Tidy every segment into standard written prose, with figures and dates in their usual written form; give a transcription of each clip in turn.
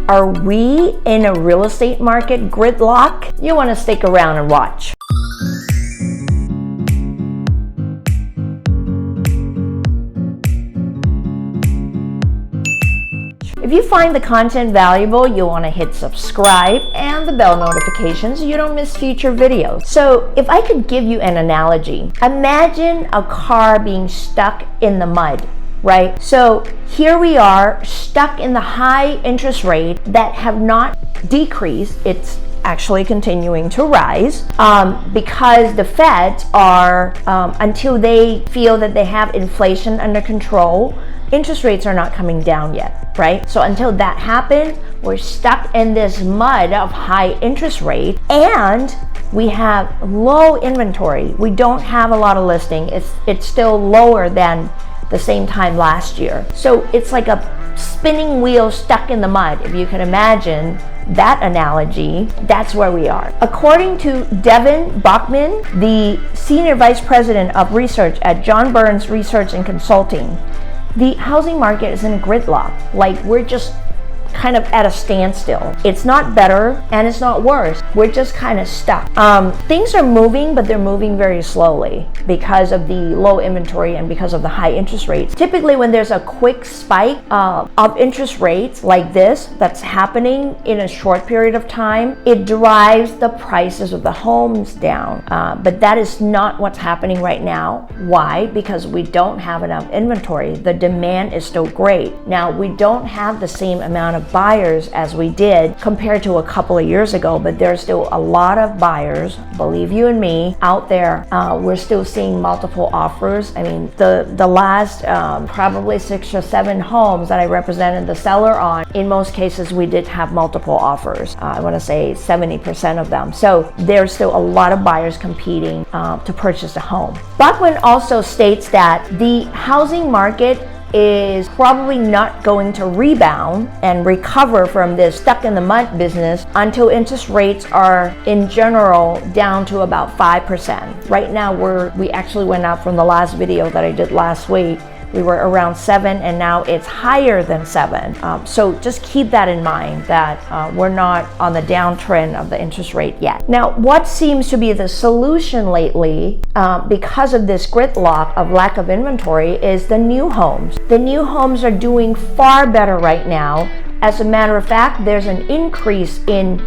Are we in a real estate market gridlock? You want to stick around and watch. If you find the content valuable, you'll want to hit subscribe and the bell notifications so you don't miss future videos. So if I could give you an analogy, imagine a car being stuck in the mud, right? So here we are stuck in the high interest rate that have not decreased. It's actually continuing to rise because the Feds are, until they feel that they have inflation under control, interest rates are not coming down yet, right? So until that happens, we're stuck in this mud of high interest rate, and we have low inventory. We don't have a lot of listing. It's still lower than the same time last year. So it's like a spinning wheel stuck in the mud. If you can imagine that analogy, that's where we are. According to Devin Bachman, the Senior Vice President of Research at John Burns Research and Consulting, the housing market is in a gridlock. Like, we're just kind of at a standstill. It's not better and it's not worse. We're just kind of stuck. Things are moving, but they're moving very slowly because of the low inventory and because of the high interest rates. Typically, when there's a quick spike of interest rates like this that's happening in a short period of time, it drives the prices of the homes down. But that is not what's happening right now. Why? Because we don't have enough inventory. The demand is still great. Now, we don't have the same amount of buyers as we did compared to a couple of years ago, but there's still a lot of buyers, believe you and me, out there. We're still seeing multiple offers. I mean, the last probably 6 or 7 homes that I represented the seller on, in most cases we did have multiple offers. I want to say 70% of them. So there's still a lot of buyers competing to purchase a home. Bachman also states that the housing market is probably not going to rebound and recover from this stuck in the mud business until interest rates are in general down to about 5%. Right now we actually went out from the last video that I did last week. We were around 7 and now it's higher than 7. So just keep that in mind, that we're not on the downtrend of the interest rate yet. Now, what seems to be the solution lately because of this gridlock of lack of inventory is the new homes. The new homes are doing far better right now. As a matter of fact, there's an increase in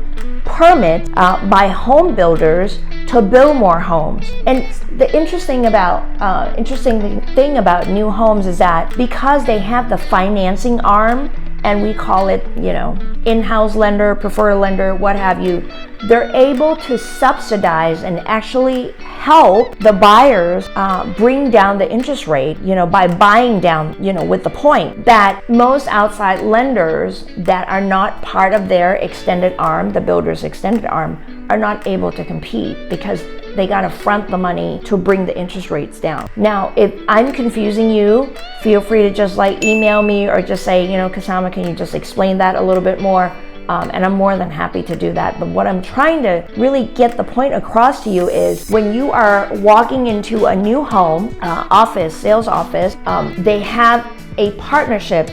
permit by home builders to build more homes. And the interesting thing about new homes is that because they have the financing arm, and we call it, in-house lender, preferred lender, what have you, they're able to subsidize and actually help the buyers bring down the interest rate, by buying down, with the point that most outside lenders that are not part of their extended arm, the builder's extended arm, are not able to compete because they got to front the money to bring the interest rates down. Now, if I'm confusing you, feel free to just email me or just say, Kasama, can you just explain that a little bit more? And I'm more than happy to do that. But what I'm trying to really get the point across to you is when you are walking into a new home, sales office, they have a partnership,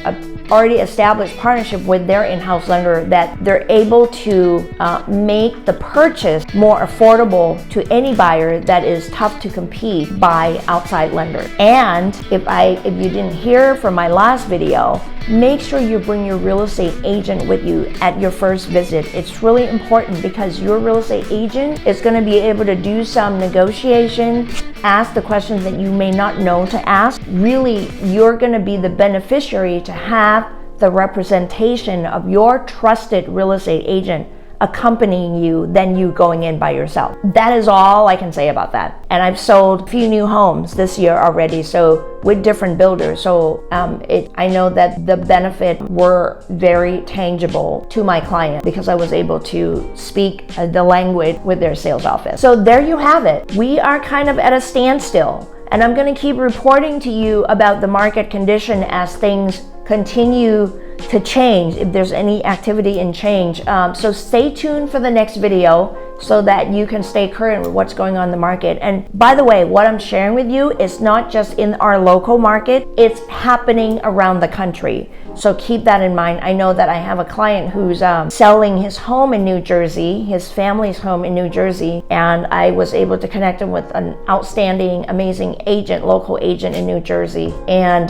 already established partnership with their in-house lender that they're able to make the purchase more affordable to any buyer that is tough to compete by outside lender. And if you didn't hear from my last video, make sure you bring your real estate agent with you at your first visit. It's really important because your real estate agent is going to be able to do some negotiation, ask the questions that you may not know to ask. Really, you're going to be the beneficiary to have the representation of your trusted real estate agent accompanying you than you going in by yourself. That is all I can say about that. And I've sold a few new homes this year already, so with different builders. So I know that the benefit were very tangible to my client because I was able to speak the language with their sales office. So there you have it. We are kind of at a standstill. And I'm going to keep reporting to you about the market condition as things continue to change, if there's any activity in change. So stay tuned for the next video so that you can stay current with what's going on in the market. And by the way, what I'm sharing with you is not just in our local market, it's happening around the country. So keep that in mind. I know that I have a client who's selling his home in New Jersey, his family's home in New Jersey, and I was able to connect him with an outstanding, amazing agent, local agent in New Jersey, and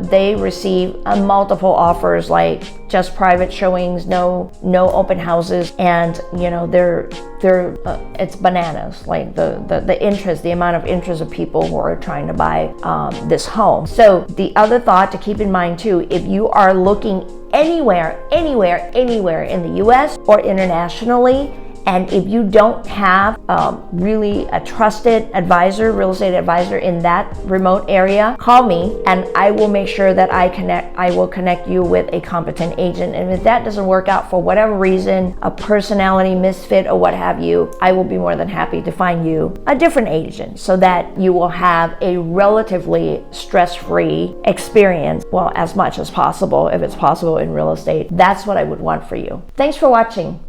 they receive multiple offers, like just private showings, no open houses, and you know, they're it's bananas, like the interest, the amount of interest of people who are trying to buy this home. So the other thought to keep in mind too, if you are looking anywhere in the US or internationally, and if you don't have really a trusted advisor, real estate advisor in that remote area, call me and I will make sure that I will connect you with a competent agent. And if that doesn't work out for whatever reason, a personality misfit or what have you, I will be more than happy to find you a different agent so that you will have a relatively stress-free experience, well, as much as possible, if it's possible in real estate. That's what I would want for you. Thanks for watching.